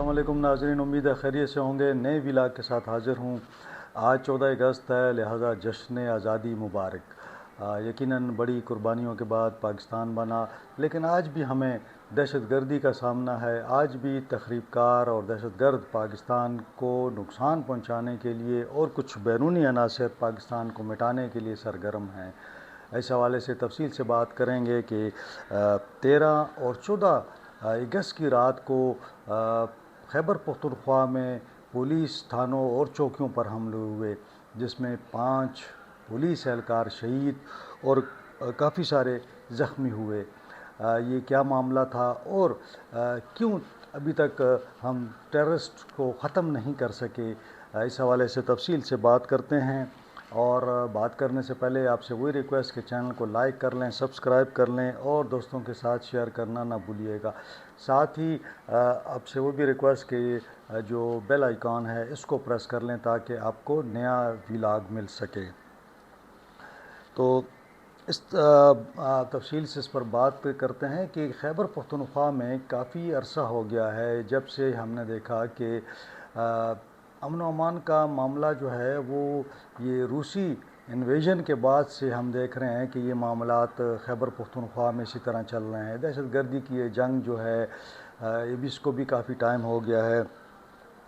السلام علیکم ناظرین، امید ہے خیریت سے ہوں گے۔ نئے ولاگ کے ساتھ حاضر ہوں۔ آج 14 اگست ہے، لہٰذا جشن آزادی مبارک۔ یقیناً بڑی قربانیوں کے بعد پاکستان بنا، لیکن آج بھی ہمیں دہشت گردی کا سامنا ہے۔ آج بھی تخریب کار اور دہشت گرد پاکستان کو نقصان پہنچانے کے لیے اور کچھ بیرونی عناصر پاکستان کو مٹانے کے لیے سرگرم ہیں۔ اس حوالے سے تفصیل سے بات کریں گے کہ 13 اور 14 اگست کی رات کو خیبر پختونخوا میں پولیس تھانوں اور چوکیوں پر حملے ہوئے، جس میں 5 پولیس اہلکار شہید اور کافی سارے زخمی ہوئے۔ یہ کیا معاملہ تھا اور کیوں ابھی تک ہم ٹیررسٹ کو ختم نہیں کر سکے، اس حوالے سے تفصیل سے بات کرتے ہیں۔ اور بات کرنے سے پہلے آپ سے وہی ریکویسٹ کہ چینل کو لائک کر لیں، سبسکرائب کر لیں اور دوستوں کے ساتھ شیئر کرنا نہ بھولیے گا۔ ساتھ ہی آپ سے وہ بھی ریکویسٹ کہ جو بیل آئیکن ہے اس کو پریس کر لیں تاکہ آپ کو نیا ولاگ مل سکے۔ تو اس تفصیل سے اس پر بات کرتے ہیں کہ خیبر پختونخوا میں کافی عرصہ ہو گیا ہے جب سے ہم نے دیکھا کہ امن و امان کا معاملہ جو ہے وہ یہ روسی انویژن کے بعد سے ہم دیکھ رہے ہیں کہ یہ معاملات خیبر پختونخوا میں اسی طرح چل رہے ہیں۔ دہشت گردی کی یہ جنگ جو ہے اس کو بھی کافی ٹائم ہو گیا ہے۔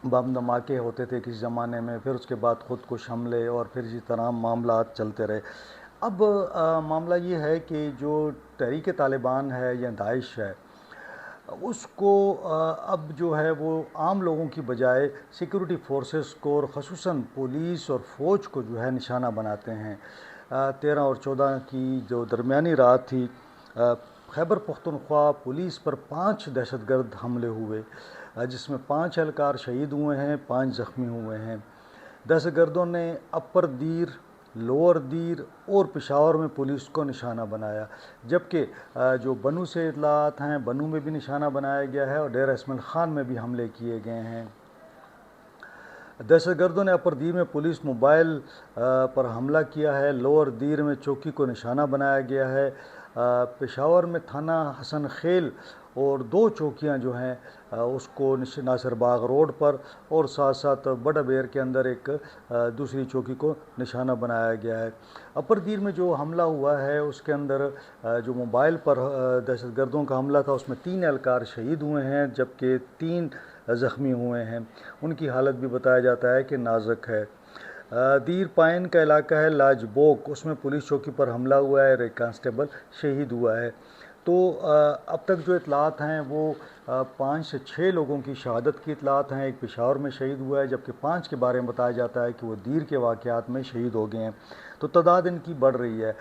بم دھماکے ہوتے تھے کسی زمانے میں، پھر اس کے بعد خودکش حملے اور پھر اسی طرح معاملات چلتے رہے۔ اب معاملہ یہ ہے کہ جو تحریک طالبان ہے یا داعش ہے، اس کو اب جو ہے وہ عام لوگوں کی بجائے سیکورٹی فورسز کو اور خصوصاً پولیس اور فوج کو جو ہے نشانہ بناتے ہیں۔ 13 اور 14 کی جو درمیانی رات تھی، خیبر پختونخوا پولیس پر 5 دہشت گرد حملے ہوئے، جس میں 5 اہلکار شہید ہوئے ہیں، 5 زخمی ہوئے ہیں۔ دہشت گردوں نے اپر دیر، لوور دیر اور پشاور میں پولیس کو نشانہ بنایا، جبکہ جو بنو سے اطلاعات ہیں، بنو میں بھی نشانہ بنایا گیا ہے اور ڈیرہ اسماعیل خان میں بھی حملے کیے گئے ہیں۔ دہشت گردوں نے اپر دیر میں پولیس موبائل پر حملہ کیا ہے، لوور دیر میں چوکی کو نشانہ بنایا گیا ہے، پشاور میں تھانہ حسن خیل اور 2 چوکیاں جو ہیں اس کو ناصر باغ روڈ پر اور ساتھ ساتھ بڑا بیر کے اندر ایک دوسری چوکی کو نشانہ بنایا گیا ہے۔ اپر دیر میں جو حملہ ہوا ہے اس کے اندر جو موبائل پر دہشت گردوں کا حملہ تھا، اس میں 3 اہلکار شہید ہوئے ہیں جبکہ 3 زخمی ہوئے ہیں۔ ان کی حالت بھی بتایا جاتا ہے کہ نازک ہے۔ دیر پائن کا علاقہ ہے لاج بوک، اس میں پولیس چوکی پر حملہ ہوا ہے اور ایک کانسٹیبل شہید ہوا ہے۔ تو اب تک جو اطلاعات ہیں وہ 5 سے 6 لوگوں کی شہادت کی اطلاعات ہیں۔ ایک پشاور میں شہید ہوا ہے جبکہ 5 کے بارے میں بتایا جاتا ہے کہ وہ دیر کے واقعات میں شہید ہو گئے ہیں۔ تو تعداد ان کی بڑھ رہی ہے۔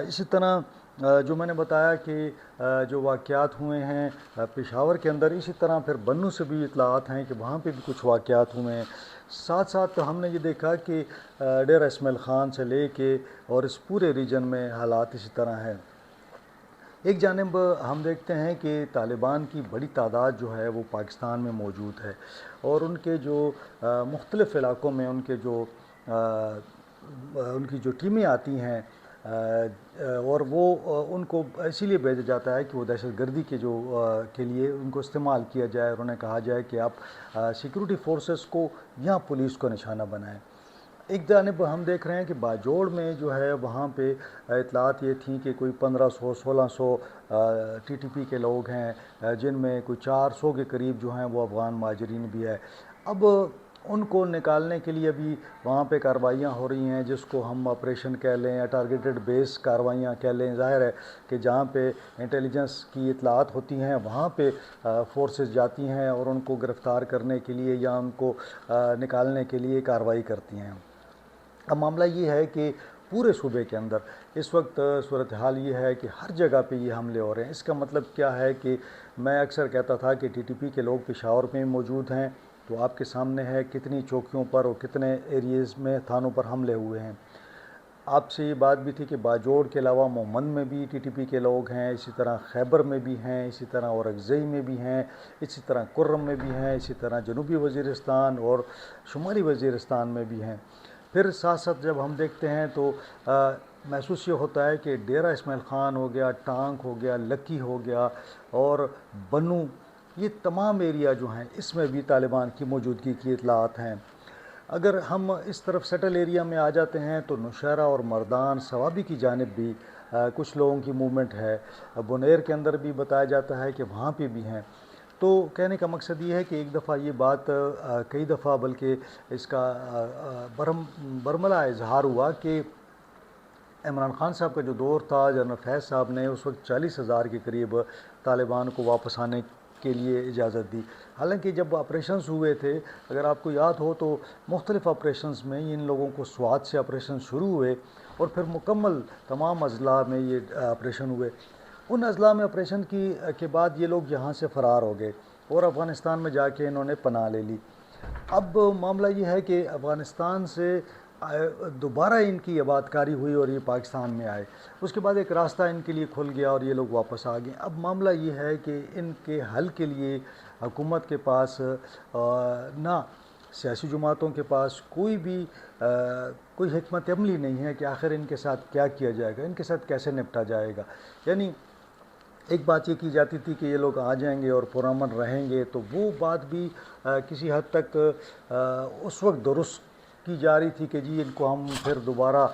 اسی طرح جو میں نے بتایا کہ جو واقعات ہوئے ہیں پشاور کے اندر، اسی طرح پھر بنو سے بھی اطلاعات ہیں کہ وہاں پہ بھی کچھ واقعات ہوئے ہیں۔ ساتھ ساتھ ہم نے یہ دیکھا کہ ڈیرہ اسماعیل خان سے لے کے اور اس پورے ریجن میں حالات اسی طرح ہیں۔ ایک جانب ہم دیکھتے ہیں کہ طالبان کی بڑی تعداد جو ہے وہ پاکستان میں موجود ہے اور ان کے جو مختلف علاقوں میں ان کی جو ٹیمیں آتی ہیں اور وہ ان کو اسی لیے بھیجا جاتا ہے کہ وہ دہشت گردی کے لیے ان کو استعمال کیا جائے اور انہیں کہا جائے کہ آپ سیکورٹی فورسز کو یا پولیس کو نشانہ بنائیں۔ ایک جانب ہم دیکھ رہے ہیں کہ باجوڑ میں جو ہے وہاں پہ اطلاعات یہ تھیں کہ کوئی 1500-1600 ٹی ٹی پی کے لوگ ہیں، جن میں کوئی 400 کے قریب جو ہیں وہ افغان مہاجرین بھی ہے۔ اب ان کو نکالنے کے لیے ابھی وہاں پہ کارروائیاں ہو رہی ہیں، جس کو ہم آپریشن کہہ لیں یا ٹارگیٹڈ بیس کارروائیاں کہہ لیں۔ ظاہر ہے کہ جہاں پہ انٹیلیجنس کی اطلاعات ہوتی ہیں وہاں پہ فورسز جاتی ہیں اور ان کو گرفتار کرنے کے لیے یا ان کو نکالنے کے لیے کارروائی کرتی ہیں۔ اب معاملہ یہ ہے کہ پورے صوبے کے اندر اس وقت صورتحال یہ ہے کہ ہر جگہ پہ یہ حملے ہو رہے ہیں۔ اس کا مطلب کیا ہے کہ میں اکثر کہتا تھا کہ ٹی ٹی پی کے لوگ پشاور میں موجود ہیں، تو آپ کے سامنے ہے کتنی چوکیوں پر اور کتنے ایریز میں تھانوں پر حملے ہوئے ہیں۔ آپ سے یہ بات بھی تھی کہ باجوڑ کے علاوہ مومند میں بھی ٹی ٹی پی کے لوگ ہیں، اسی طرح خیبر میں بھی ہیں، اسی طرح اورکزئی میں بھی ہیں، اسی طرح کرم میں بھی ہیں، اسی طرح جنوبی وزیرستان اور شمالی وزیرستان میں بھی ہیں۔ پھر ساتھ ساتھ جب ہم دیکھتے ہیں تو محسوس یہ ہوتا ہے کہ ڈیرہ اسماعیل خان ہو گیا، ٹانک ہو گیا، لکی ہو گیا اور بنو یہ تمام ایریا جو ہیں اس میں بھی طالبان کی موجودگی کی اطلاعات ہیں۔ اگر ہم اس طرف سیٹل ایریا میں آ جاتے ہیں تو نوشہرہ اور مردان صوابی کی جانب بھی کچھ لوگوں کی موومنٹ ہے، بنیر کے اندر بھی بتایا جاتا ہے کہ وہاں پہ بھی ہیں۔ تو کہنے کا مقصد یہ ہے کہ ایک دفعہ یہ بات کئی دفعہ بلکہ اس کا برملا اظہار ہوا کہ عمران خان صاحب کا جو دور تھا، جنرل فیض صاحب نے اس وقت 40,000 کے قریب طالبان کو واپس آنے کے لیے اجازت دی۔ حالانکہ جب آپریشنز ہوئے تھے، اگر آپ کو یاد ہو تو مختلف آپریشنز میں ان لوگوں کو سوات سے آپریشن شروع ہوئے اور پھر مکمل تمام اضلاع میں یہ آپریشن ہوئے۔ ان اضلاع میں آپریشن کے بعد یہ لوگ یہاں سے فرار ہو گئے اور افغانستان میں جا کے انہوں نے پناہ لے لی۔ اب معاملہ یہ ہے کہ افغانستان سے دوبارہ ان کی آبادکاری ہوئی اور یہ پاکستان میں آئے، اس کے بعد ایک راستہ ان کے لیے کھل گیا اور یہ لوگ واپس آ گئے۔ اب معاملہ یہ ہے کہ ان کے حل کے لیے حکومت کے پاس نہ سیاسی جماعتوں کے پاس کوئی حکمت عملی نہیں ہے کہ آخر ان کے ساتھ کیا کیا جائے گا، ان کے ساتھ کیسے نپٹا جائے گا۔ یعنی ایک بات یہ کی جاتی تھی کہ یہ لوگ آ جائیں گے اور پرامن رہیں گے، تو وہ بات بھی کسی حد تک اس وقت درست کی جا رہی تھی کہ جی ان کو ہم پھر دوبارہ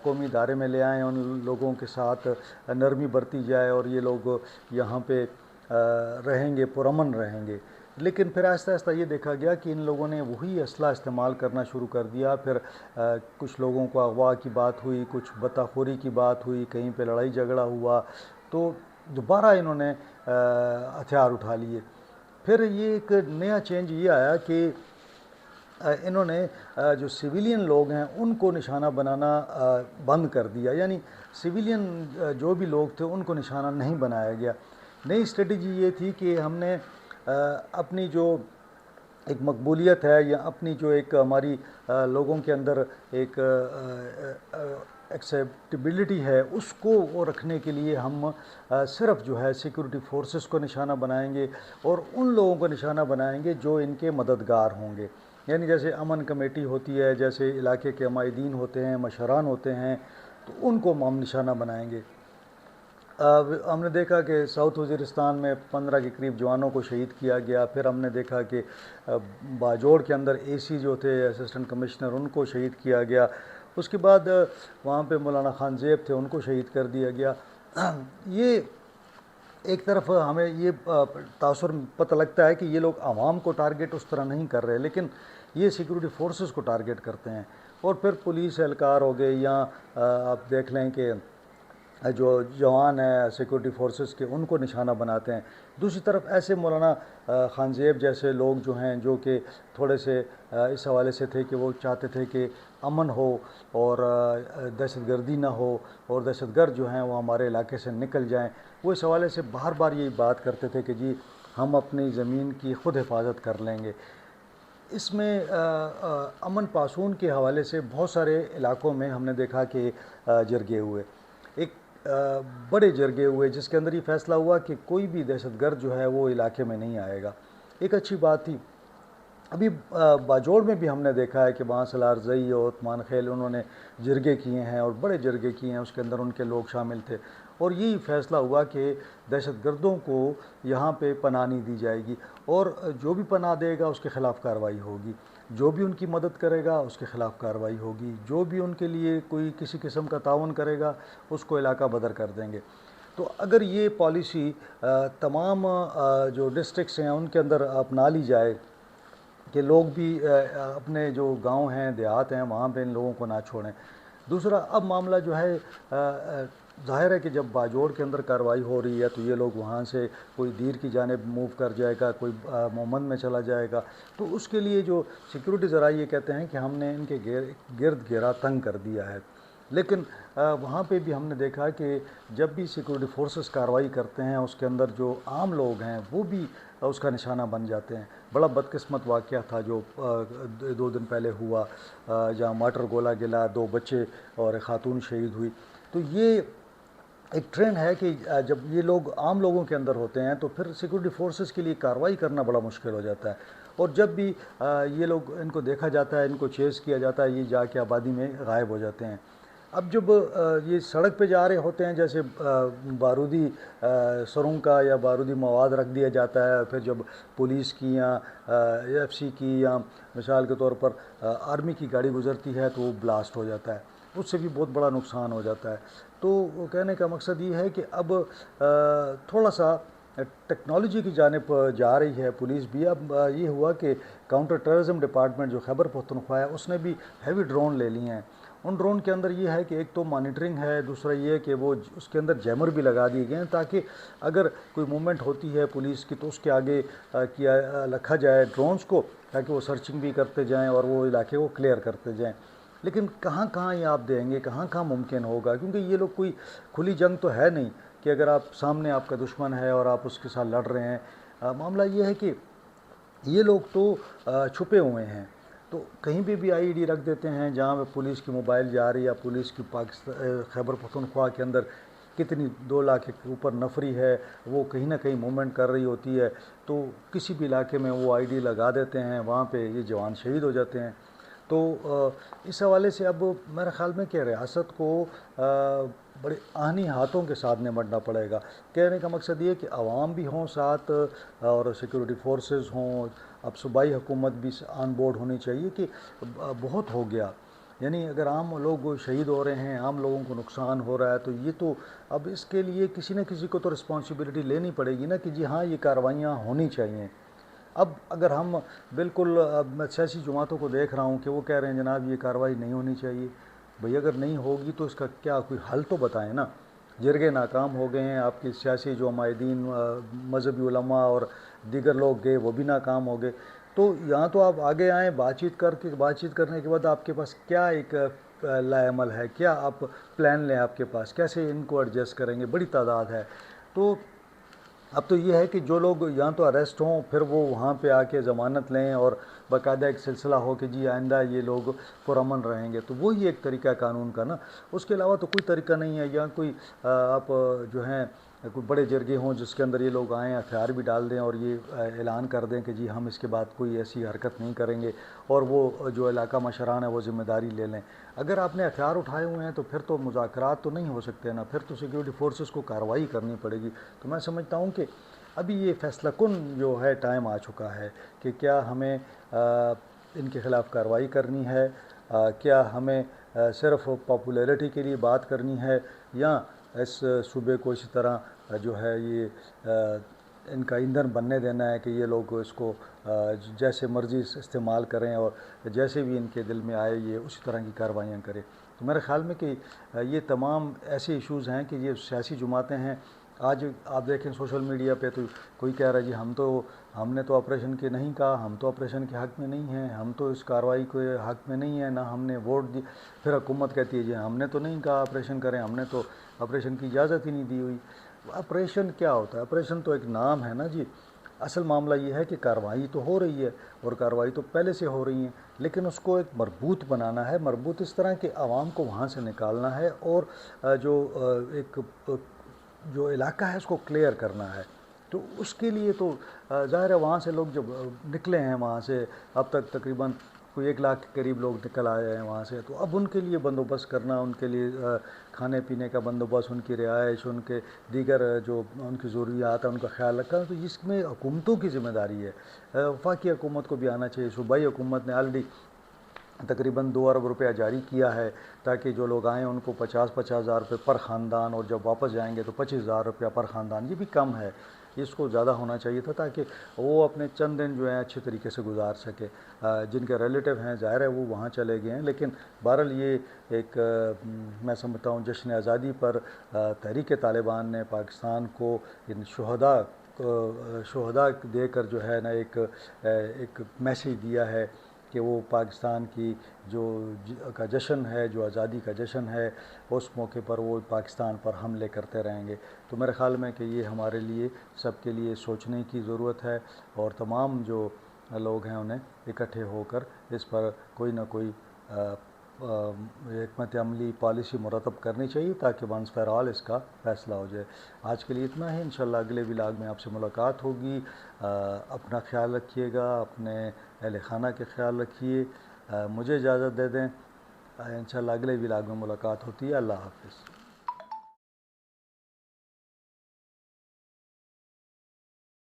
قومی ادارے میں لے آئیں، ان لوگوں کے ساتھ نرمی برتی جائے اور یہ لوگ یہاں پہ رہیں گے، پرامن رہیں گے۔ لیکن پھر آہستہ آہستہ یہ دیکھا گیا کہ ان لوگوں نے وہی اسلحہ استعمال کرنا شروع کر دیا۔ پھر کچھ لوگوں کو اغوا کی بات ہوئی، کچھ بطاخوری کی بات ہوئی، کہیں پہ لڑائی جھگڑا ہوا، تو دوبارہ انہوں نے ہتھیار اٹھا لیے۔ پھر یہ ایک نیا چینج یہ آیا کہ انہوں نے جو سویلین لوگ ہیں ان کو نشانہ بنانا بند کر دیا، یعنی سویلین جو بھی لوگ تھے ان کو نشانہ نہیں بنایا گیا۔ نئی اسٹریٹجی یہ تھی کہ ہم نے اپنی جو ایک مقبولیت ہے یا اپنی جو ایک ہماری لوگوں کے اندر ایک ایکسیپٹیبلٹی ہے، اس کو رکھنے کے لیے ہم صرف جو ہے سیکورٹی فورسز کو نشانہ بنائیں گے اور ان لوگوں کو نشانہ بنائیں گے جو ان کے مددگار ہوں گے۔ یعنی جیسے امن کمیٹی ہوتی ہے، جیسے علاقے کے عمائدین ہوتے ہیں، مشران ہوتے ہیں، تو ان کو ہم نشانہ بنائیں گے۔ ہم نے دیکھا کہ ساؤتھ وزیرستان میں 15 کے قریب جوانوں کو شہید کیا گیا۔ پھر ہم نے دیکھا کہ باجوڑ کے اندر اے سی جو تھے اسسٹنٹ کمشنر، ان کو شہید کیا گیا۔ اس کے بعد وہاں پہ مولانا خان زیب تھے، ان کو شہید کر دیا گیا۔ یہ ایک طرف ہمیں یہ تاثر پتہ لگتا ہے کہ یہ لوگ عوام کو ٹارگٹ اس طرح نہیں کر رہے، لیکن یہ سیکورٹی فورسز کو ٹارگٹ کرتے ہیں۔ اور پھر پولیس اہلکار ہو گئے، یا آپ دیکھ لیں کہ جو جوان ہیں سیکورٹی فورسز کے، ان کو نشانہ بناتے ہیں۔ دوسری طرف ایسے مولانا خان زیب جیسے لوگ جو ہیں، جو کہ تھوڑے سے اس حوالے سے تھے کہ وہ چاہتے تھے کہ امن ہو اور دہشت گردی نہ ہو اور دہشت گرد جو ہیں وہ ہمارے علاقے سے نکل جائیں، وہ اس حوالے سے بار بار یہی بات کرتے تھے کہ جی ہم اپنی زمین کی خود حفاظت کر لیں گے۔ اس میں امن پاسون کے حوالے سے بہت سارے علاقوں میں ہم نے دیکھا کہ جرگے ہوئے، ایک بڑے جرگے ہوئے جس کے اندر یہ فیصلہ ہوا کہ کوئی بھی دہشت گرد جو ہے وہ علاقے میں نہیں آئے گا۔ ایک اچھی بات تھی۔ ابھی باجوڑ میں بھی ہم نے دیکھا ہے کہ وہاں سالار زئی اور عثمان خیل انہوں نے جرگے کیے ہیں اور بڑے جرگے کیے ہیں، اس کے اندر ان کے لوگ شامل تھے، اور یہی فیصلہ ہوا کہ دہشت گردوں کو یہاں پہ پناہ نہیں دی جائے گی، اور جو بھی پناہ دے گا اس کے خلاف کارروائی ہوگی، جو بھی ان کی مدد کرے گا اس کے خلاف کارروائی ہوگی، جو بھی ان کے لیے کوئی کسی قسم کا تعاون کرے گا اس کو علاقہ بدر کر دیں گے۔ تو اگر یہ پالیسی تمام جو ڈسٹرکٹس ہیں ان کے اندر اپنا لی جائے کہ لوگ بھی اپنے جو گاؤں ہیں، دیہات ہیں، وہاں پہ ان لوگوں کو نہ چھوڑیں۔ دوسرا، اب معاملہ جو ہے ظاہر ہے کہ جب باجوڑ کے اندر کارروائی ہو رہی ہے تو یہ لوگ وہاں سے کوئی دیر کی جانب موو کر جائے گا، کوئی مومند میں چلا جائے گا، تو اس کے لیے جو سیکورٹی ذرائع یہ کہتے ہیں کہ ہم نے ان کے گرد گھیرا تنگ کر دیا ہے۔ لیکن وہاں پہ بھی ہم نے دیکھا کہ جب بھی سیکورٹی فورسز کارروائی کرتے ہیں اس کے اندر جو عام لوگ ہیں وہ بھی اس کا نشانہ بن جاتے ہیں۔ بڑا بدقسمت واقعہ تھا جو 2 دن پہلے ہوا، جہاں مارٹر گولا گلا، 2 بچے اور ایک خاتون شہید ہوئی۔ تو یہ ایک ٹرینڈ ہے کہ جب یہ لوگ عام لوگوں کے اندر ہوتے ہیں تو پھر سیکورٹی فورسز کے لیے کارروائی کرنا بڑا مشکل ہو جاتا ہے، اور جب بھی یہ لوگ ان کو دیکھا جاتا ہے، ان کو چیز کیا جاتا ہے، یہ جا کے آبادی میں غائب ہو جاتے ہیں۔ اب جب یہ سڑک پہ جا رہے ہوتے ہیں، جیسے بارودی سرنگ کا یا بارودی مواد رکھ دیا جاتا ہے، پھر جب پولیس کی یا ایف سی کی یا مثال کے طور پر آرمی کی گاڑی گزرتی ہے تو وہ بلاسٹ ہو جاتا ہے، اس سے بھی بہت بڑا نقصان ہو جاتا ہے۔ تو کہنے کا مقصد یہ ہے کہ اب تھوڑا سا ٹیکنالوجی کی جانب جا رہی ہے پولیس بھی۔ اب یہ ہوا کہ کاؤنٹر ٹیررزم ڈپارٹمنٹ جو خیبر پختونخوا ہے، اس نے بھی ہیوی ڈرون لے لیے ہیں۔ ان ڈرون کے اندر یہ ہے کہ ایک تو مانیٹرنگ ہے، دوسرا یہ کہ وہ اس کے اندر جیمر بھی لگا دیے گئے ہیں تاکہ اگر کوئی موومنٹ ہوتی ہے پولیس کی تو اس کے آگے کیا رکھا جائے ڈرونز کو، تاکہ وہ سرچنگ بھی کرتے جائیں اور وہ علاقے کو کلیئر کرتے جائیں۔ لیکن کہاں کہاں یہ آپ دیں گے، کہاں کہاں ممکن ہوگا، کیونکہ یہ لوگ کوئی کھلی جنگ تو ہے نہیں کہ اگر آپ سامنے آپ کا دشمن ہے اور آپ اس کے ساتھ لڑ رہے ہیں۔ معاملہ یہ ہے کہ یہ لوگ تو چھپے ہوئے ہیں، تو کہیں پہ بھی آئی ڈی رکھ دیتے ہیں جہاں پہ پولیس کی موبائل جا رہی ہے، یا پولیس کی خیبر پختونخوا کے اندر کتنی 2 لاکھ کے اوپر نفری ہے، وہ کہیں نہ کہیں موومنٹ کر رہی ہوتی ہے، تو کسی بھی علاقے میں وہ آئی ڈی لگا دیتے ہیں، وہاں پہ یہ جوان شہید ہو جاتے ہیں۔ تو اس حوالے سے اب میرے خیال میں کہ ریاست کو بڑے آہنی ہاتھوں کے ساتھ نمٹنا پڑے گا۔ کہنے کا مقصد یہ کہ عوام بھی ہوں ساتھ اور سیکورٹی فورسز ہوں، اب صوبائی حکومت بھی آن بورڈ ہونی چاہیے کہ بہت ہو گیا، یعنی اگر عام لوگ شہید ہو رہے ہیں، عام لوگوں کو نقصان ہو رہا ہے، تو یہ تو اب اس کے لیے کسی نہ کسی کو تو رسپانسبلٹی لینی پڑے گی نا کہ جی ہاں یہ کارروائیاں ہونی چاہیے۔ اب اگر ہم بالکل، اب میں سیاسی جماعتوں کو دیکھ رہا ہوں کہ وہ کہہ رہے ہیں جناب یہ کارروائی نہیں ہونی چاہیے، بھئی اگر نہیں ہوگی تو اس کا کیا کوئی حل تو بتائیں نا۔ جرگے ناکام ہو گئے ہیں، آپ کی سیاسی جو عمائدین، مذہبی علماء اور دیگر لوگ گئے وہ بھی ناکام ہو گئے، تو یہاں تو آپ آگے آئیں، بات چیت کرنے کے بعد آپ کے پاس کیا ایک لائے عمل ہے، کیا آپ پلان لیں، آپ کے پاس کیسے ان کو ایڈجسٹ کریں گے، بڑی تعداد ہے۔ تو اب تو یہ ہے کہ جو لوگ یہاں تو اریسٹ ہوں، پھر وہ وہاں پہ آ کے ضمانت لیں اور باقاعدہ ایک سلسلہ ہو کہ جی آئندہ یہ لوگ پرامن رہیں گے، تو وہی ایک طریقہ قانون کا نا، اس کے علاوہ تو کوئی طریقہ نہیں ہے۔ یا کوئی آپ جو ہیں کوئی بڑے جرگے ہوں جس کے اندر یہ لوگ آئیں، ہتھیار بھی ڈال دیں اور یہ اعلان کر دیں کہ جی ہم اس کے بعد کوئی ایسی حرکت نہیں کریں گے، اور وہ جو علاقہ مشران ہے وہ ذمہ داری لے لیں۔ اگر آپ نے ہتھیار اٹھائے ہوئے ہیں تو پھر تو مذاکرات تو نہیں ہو سکتے نا، پھر تو سیکورٹی فورسز کو کارروائی کرنی پڑے گی۔ تو میں سمجھتا ہوں کہ ابھی یہ فیصلہ کن جو ہے ٹائم آ چکا ہے کہ کیا ہمیں ان کے خلاف کارروائی کرنی ہے، کیا ہمیں صرف پاپولیرٹی کے لیے بات کرنی ہے، یا اس صوبے کو اسی طرح جو ہے یہ ان کا ایندھن بننے دینا ہے کہ یہ لوگ اس کو جیسے مرضی استعمال کریں اور جیسے بھی ان کے دل میں آئے یہ اسی طرح کی کارروائیاں کریں۔ تو میرے خیال میں کہ یہ تمام ایسے ایشوز ہیں کہ یہ سیاسی جماعتیں ہیں۔ آج آپ دیکھیں سوشل میڈیا پہ تو کوئی کہہ رہا ہے جی ہم نے تو آپریشن کے نہیں کہا، ہم تو آپریشن کے حق میں نہیں ہیں، ہم تو اس کارروائی کے حق میں نہیں ہیں، نہ ہم نے ووٹ دی۔ پھر حکومت کہتی ہے جی ہم نے تو نہیں کہا آپریشن کریں، ہم نے تو آپریشن کی اجازت ہی نہیں دی ہوئی۔ آپریشن کیا ہوتا ہے؟ آپریشن تو ایک نام ہے نا جی۔ اصل معاملہ یہ ہے کہ کارروائی تو ہو رہی ہے، اور کارروائی تو پہلے سے ہو رہی ہیں، لیکن اس کو ایک مربوط بنانا ہے، مربوط اس طرح کہ عوام کو وہاں سے نکالنا ہے، اور جو ایک جو علاقہ ہے اس کو کلیئر کرنا ہے۔ تو اس کے لیے تو ظاہر ہے وہاں سے لوگ جب نکلے ہیں، وہاں سے اب تک تقریباً کوئی 1 لاکھ کے قریب لوگ نکل آئے ہیں وہاں سے، تو اب ان کے لیے بندوبست کرنا، ان کے لیے کھانے پینے کا بندوبست، ان کی رہائش، ان کے دیگر جو ان کی ضروریات ہیں ان کا خیال رکھنا، تو اس میں حکومتوں کی ذمہ داری ہے۔ وفاقی حکومت کو بھی آنا چاہیے، صوبائی حکومت نے آلریڈی تقریباً 2 ارب روپیہ جاری کیا ہے تاکہ جو لوگ آئیں ان کو 50 ہزار روپے پر خاندان، اور جب واپس جائیں گے تو 25,000 روپیہ پر خاندان۔ یہ بھی کم ہے، اس کو زیادہ ہونا چاہیے تھا تاکہ وہ اپنے چند دن جو ہیں اچھے طریقے سے گزار سکے۔ جن کے ریلیٹیو ہیں ظاہر ہے وہ وہاں چلے گئے ہیں، لیکن بہرحال یہ ایک میں سمجھتا ہوں جشن آزادی پر تحریک طالبان نے پاکستان کو ان شہداء دے کر جو ہے نا ایک میسیج دیا ہے کہ وہ پاکستان کی جو کا جشن ہے، جو آزادی کا جشن ہے، اس موقع پر وہ پاکستان پر حملے کرتے رہیں گے۔ تو میرے خیال میں کہ یہ ہمارے لیے سب کے لیے سوچنے کی ضرورت ہے، اور تمام جو لوگ ہیں انہیں اکٹھے ہو کر اس پر کوئی نہ کوئی حکمت عملی پالیسی مرتب کرنی چاہیے تاکہ ونس فار آل اس کا فیصلہ ہو جائے۔ آج کے لیے اتنا ہی، انشاءاللہ اگلے ولاگ میں آپ سے ملاقات ہوگی۔ اپنا خیال رکھیے گا، اپنے اہل خانہ کے خیال رکھیے۔ مجھے اجازت دے دیں، انشاءاللہ اگلے ولاگ میں ملاقات ہوتی ہے. اللہ حافظ.